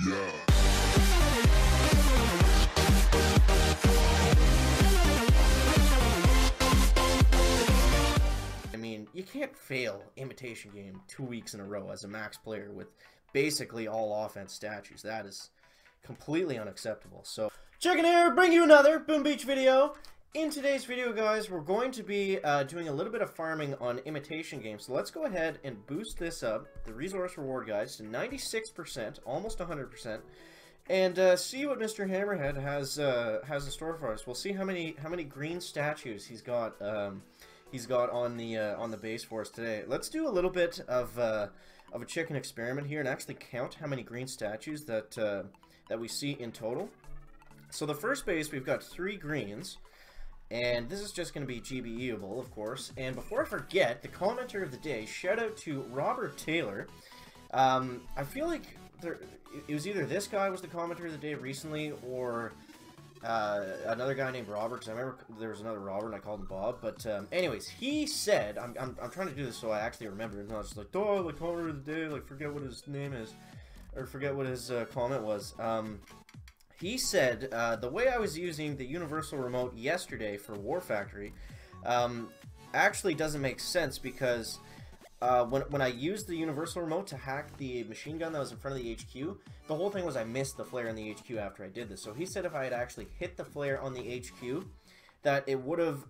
Yeah. I mean, you can't fail Imitation Game 2 weeks in a row as a max player with basically all offense statues. That is completely unacceptable. So, Chicken here, bring you another Boom Beach video. In today's video, guys, we're going to be doing a little bit of farming on Imitation Game. So let's go ahead and boost this up, the resource reward, guys, to 96%, almost 100%. And see what Mr. Hammerhead has in store for us. We'll see how many green statues he's got on the base for us today. Let's do a little bit of a chicken experiment here and actually count how many green statues that we see in total. So the first base, we've got 3 greens, and this is just going to be GBE-able, of course. And before I forget, the commenter of the day, shout out to Robert Taylor. I feel like it was either this guy was the commenter of the day recently, or another guy named Robert, because I remember there was another Robert and I called him Bob. But anyways, he said, I'm trying to do this so I actually remember it, not just like, oh, the commenter of the day, like forget what his name is, or forget what his comment was. He said, the way I was using the universal remote yesterday for War Factory actually doesn't make sense, because when I used the universal remote to hack the machine gun that was in front of the HQ, the whole thing was I missed the flare on the HQ after I did this. So he said if I had actually hit the flare on the HQ, that it would have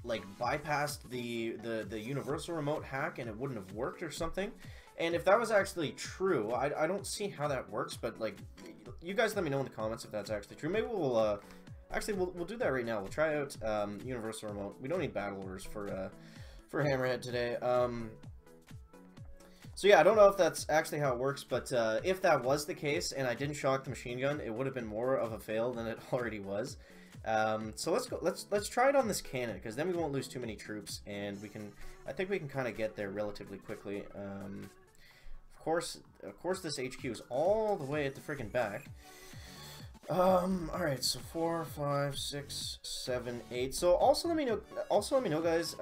like bypassed the universal remote hack and it wouldn't have worked or something. And if that was actually true, I don't see how that works, but like, you guys let me know in the comments if that's actually true. Maybe we'll actually we'll do that right now. We'll try out universal remote. We don't need battle orders for Hammerhead today. So yeah, I don't know if that's actually how it works, but if that was the case and I didn't shock the machine gun, it would have been more of a fail than it already was. So let's try it on this cannon, because then we won't lose too many troops, and I think we can kind of get there relatively quickly. Of course, this HQ is all the way at the freaking back. Alright, so 4, 5, 6, 7, 8. So also let me know, guys,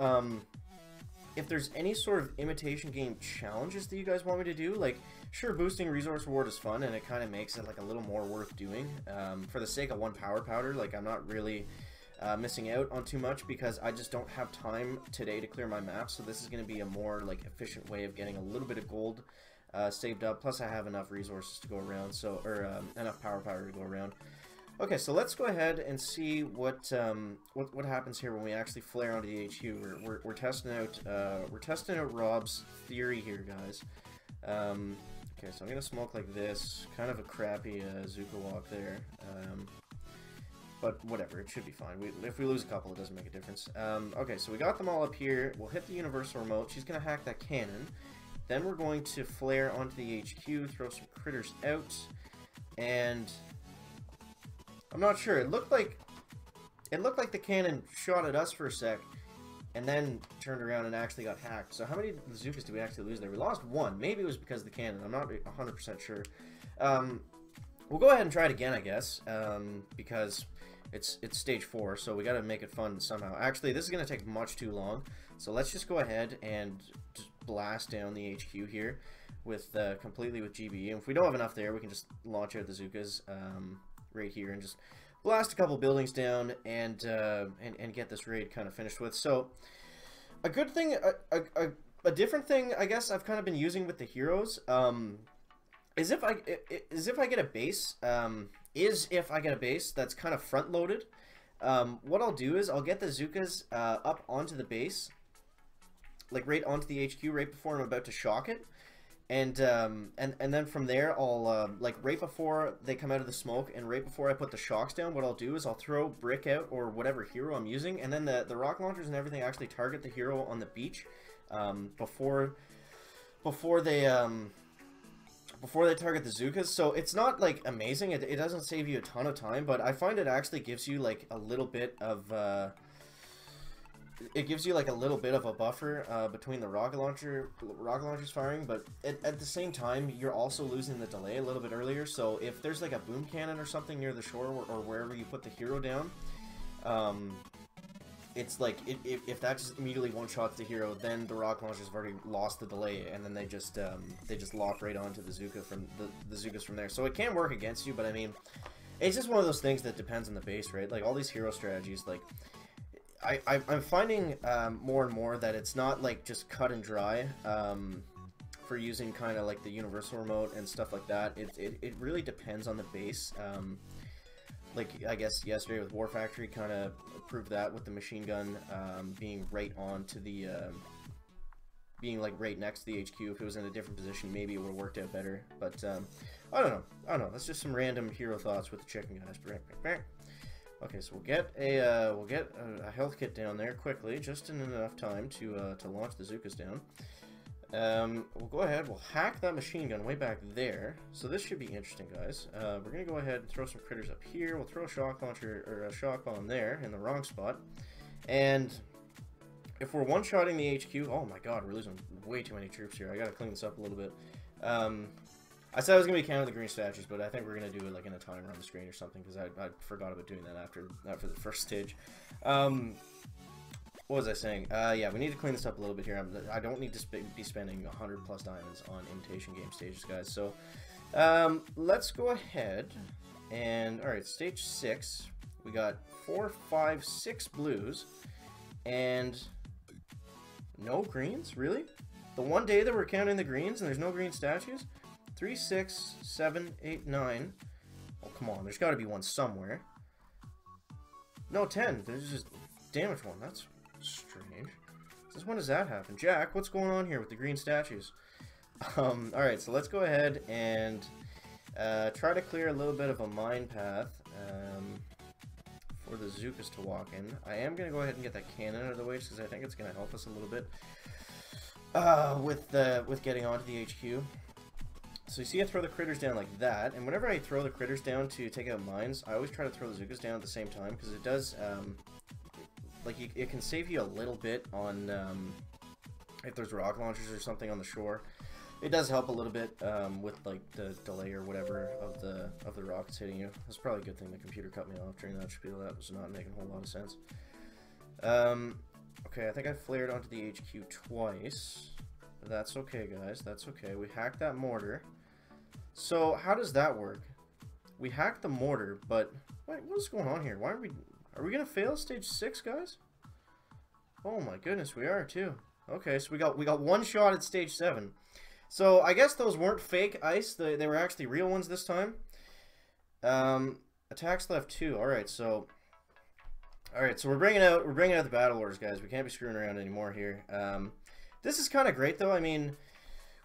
if there's any sort of Imitation Game challenges that you guys want me to do. Like, sure, boosting resource reward is fun, and it kind of makes it like a little more worth doing. For the sake of 1 power powder, like, I'm not really missing out on too much, because I just don't have time today to clear my map. So this is going to be a more like efficient way of getting a little bit of gold saved up. Plus I have enough resources to go around, so enough power powder to go around. Okay, so let's go ahead and see what happens here when we actually flare onto the HQ. We're testing out Rob's theory here, guys. Okay, so I'm gonna smoke like this. Kind of a crappy Zuka walk there. But whatever, it should be fine. If we lose a couple, it doesn't make a difference. Okay, so we got them all up here. We'll hit the universal remote. She's gonna hack that cannon. Then we're going to flare onto the HQ, throw some critters out, and I'm not sure. It looked like the cannon shot at us for a sec, and then turned around and actually got hacked. So how many bazookas did we actually lose there? We lost 1. Maybe it was because of the cannon. I'm not 100% sure. We'll go ahead and try it again, I guess, because it's stage 4, so we got to make it fun somehow. Actually, this is going to take much too long, so let's just go ahead and just blast down the HQ here with completely with GBE. And if we don't have enough there, we can just launch out the Zukas right here and just blast a couple buildings down and get this raid kind of finished with. So a good thing, a different thing, I guess, I've kind of been using with the heroes is if I get a base that's kind of front loaded. What I'll do is I'll get the Zukas up onto the base, like right onto the HQ right before I'm about to shock it, and then from there I'll like right before they come out of the smoke and right before I put the shocks down, what I'll do is I'll throw brick out or whatever hero I'm using, and then the rock launchers and everything actually target the hero on the beach before they target the Zukas. So it's not like amazing, it doesn't save you a ton of time, but I find it actually gives you like a little bit of a buffer between the rocket launchers firing, but at the same time you're also losing the delay a little bit earlier. So if there's like a boom cannon or something near the shore or wherever you put the hero down, it's like if that just immediately one-shots the hero, then the rock launchers have already lost the delay, and then they just lock right onto the Zuka from the Zukas from there. So it can work against you, but I mean, it's just one of those things that depends on the base, right? Like all these hero strategies, like I'm finding more and more that it's not like just cut and dry for using kind of like the universal remote and stuff like that. It really depends on the base. Like I guess yesterday with War Factory kind of proved that with the machine gun being right on to the being like right next to the HQ. If it was in a different position, maybe it would have worked out better. But I don't know. That's just some random hero thoughts with the chicken guys. Okay, so we'll get a health kit down there quickly, just in enough time to launch the Zukas down. We'll go ahead, we'll hack that machine gun way back there. So this should be interesting, guys. We're gonna go ahead and throw some critters up here. We'll throw a shock launcher or a shock bomb there in the wrong spot. And if we're one-shotting the HQ, oh my god, we're losing way too many troops here. I gotta clean this up a little bit. I said I was gonna be counting the green statues, but I think we're gonna do it like in a timer on the screen or something, because I forgot about doing that after the first stage. What was I saying? Yeah, we need to clean this up a little bit here. I don't need to be spending 100 plus diamonds on imitation game stages, guys. So let's go ahead and alright, stage 6. We got 4, 5, 6 blues and no greens? Really? The one day that we're counting the greens and there's no green statues? 3, 6, 7, 8, 9. Oh, come on. There's got to be one somewhere. No, 10. There's just damage one. That's strange. Since when does that happen? Jack, what's going on here with the green statues? Alright, so let's go ahead and try to clear a little bit of a mine path for the Zukas to walk in. I am going to go ahead and get that cannon out of the way, because I think it's going to help us a little bit with getting onto the HQ. So you see I throw the critters down like that, and whenever I throw the critters down to take out mines, I always try to throw the Zukas down at the same time, because it does, like, it can save you a little bit on, if there's rock launchers or something on the shore. It does help a little bit with, like, the delay or whatever of the rockets hitting you. That's probably a good thing the computer cut me off during that spiel. That was not making a whole lot of sense. Okay, I think I flared onto the HQ twice. That's okay, guys. That's okay. We hacked that mortar. So, how does that work? We hacked the mortar, but... Wait, what is going on here? Why are we... Are we gonna fail stage 6, guys? Oh my goodness, we are too. Okay, so we got one shot at stage 7. So, I guess those weren't fake ice. They were actually real ones this time. Attacks left 2. Alright, so... Alright, so we're bringing out the battle orders, guys. We can't be screwing around anymore here. This is kind of great, though. I mean...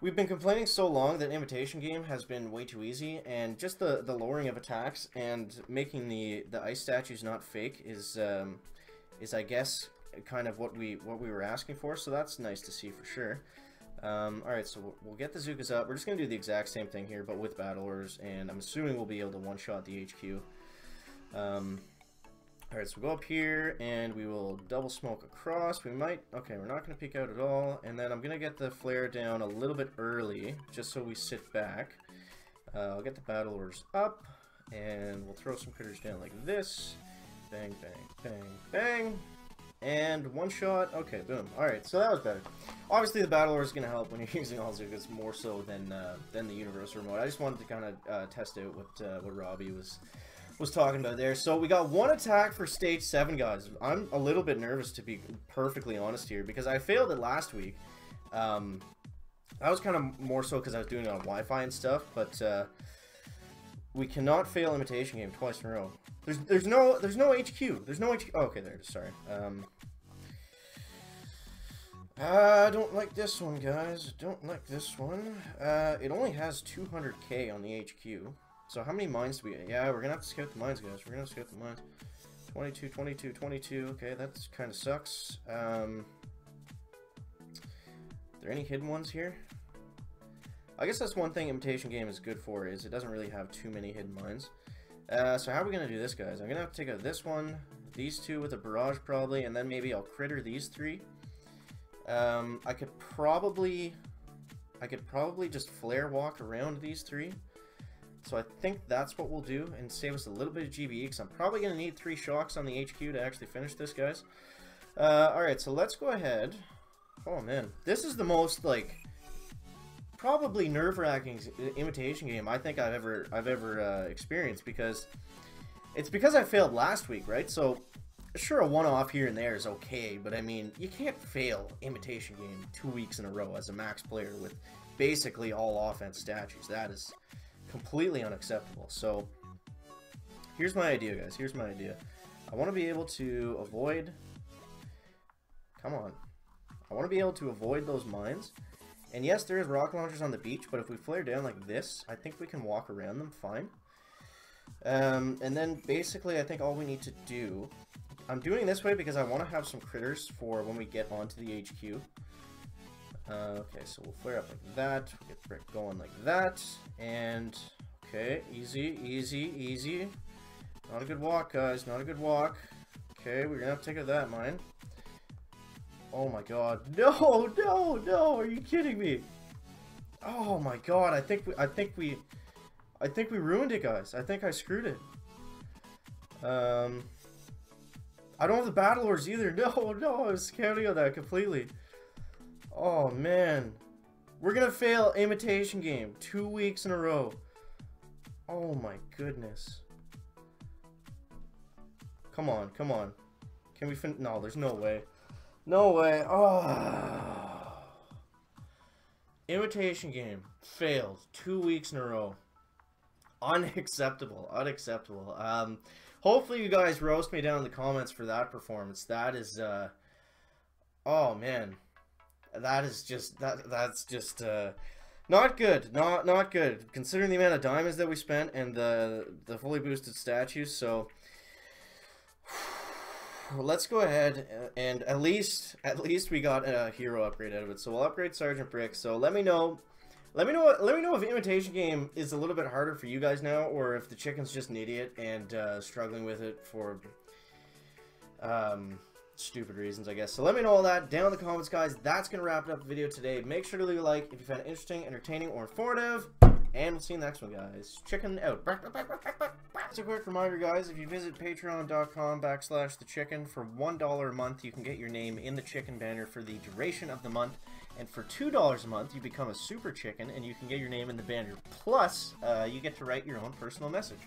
We've been complaining so long that imitation game has been way too easy, and just the lowering of attacks and making the ice statues not fake is I guess kind of what we were asking for. So that's nice to see for sure. All right, so we'll get the Zukas up. We're just gonna do the exact same thing here, but with battle orders, and I'm assuming we'll be able to one-shot the HQ. Alright, so we'll go up here, and we will double smoke across. We might... Okay, we're not going to peek out at all. And then I'm going to get the flare down a little bit early, just so we sit back. I'll get the battle orders up, and we'll throw some critters down like this. Bang, bang, bang, bang. And one shot. Okay, boom. Alright, so that was better. Obviously, the battle order is going to help when you're using all Zukas more so than the universal remote. I just wanted to kind of test out what Robbie was talking about there. So we got one attack for stage 7, guys. I'm a little bit nervous, to be perfectly honest here, because I failed it last week. I was kind of more so because I was doing it on Wi-Fi and stuff, but we cannot fail imitation game twice in a row. There's no HQ. There's no HQ. Oh, okay, there it is. Sorry. I don't like this one, guys. Don't like this one. It only has 200k on the HQ. So how many mines do we... Yeah, we're going to have to scout the mines, guys. We're going to scout the mines. 22, 22, 22. Okay, that kind of sucks. Are there any hidden ones here? I guess that's one thing imitation game is good for, is it doesn't really have too many hidden mines. So how are we going to do this, guys? I'm going to have to take out this one, these two with a barrage probably, and then maybe I'll critter these 3. I could probably just flare walk around these 3. So I think that's what we'll do, and save us a little bit of GBE, because I'm probably going to need 3 shocks on the HQ to actually finish this, guys. Alright, so let's go ahead. Oh, man. This is the most, like, probably nerve-wracking imitation game I think I've ever experienced, because it's because I failed last week, right? So, sure, a one-off here and there is okay, but I mean, you can't fail imitation game 2 weeks in a row as a max player with basically all offense statues. That is completely unacceptable. So, here's my idea, guys. Here's my idea. I want to be able to avoid... Come on. I want to be able to avoid those mines. And yes, there is rocket launchers on the beach, but if we flare down like this, I think we can walk around them fine. And then basically, I think all we need to do... I'm doing it this way because I want to have some critters for when we get onto the HQ. Okay, so we'll flare up like that. We'll get brick going like that. And, okay, easy, easy, easy. Not a good walk, guys. Not a good walk. Okay, we're gonna have to take care of that mine. Oh my god. No, no, no! Are you kidding me? Oh my god, I think we ruined it, guys. I think I screwed it. I don't have the battle ores either. No, no, I was counting on that completely. Oh man. We're gonna fail imitation game 2 weeks in a row. Oh my goodness. Come on, come on. Can we no, there's no way. No way. Oh. Imitation game failed 2 weeks in a row. Unacceptable. Unacceptable. Hopefully you guys roast me down in the comments for that performance. That is oh man. That is just that's just not good. Not good. Considering the amount of diamonds that we spent and the fully boosted statues, so let's go ahead and at least we got a hero upgrade out of it. So we'll upgrade Sergeant Brick. So let me know if imitation game is a little bit harder for you guys now, or if the chicken's just an idiot and struggling with it for stupid reasons, I guess. So let me know all that down in the comments, guys. That's gonna wrap it up the video today. Make sure to leave a like if you found it interesting, entertaining, or informative. And we'll see you in the next one, guys. Chicken out. Just a quick reminder, guys, if you visit patreon.com/thechicken for $1 a month, you can get your name in the chicken banner for the duration of the month. And for $2 a month, you become a super chicken, and you can get your name in the banner. Plus, you get to write your own personal message.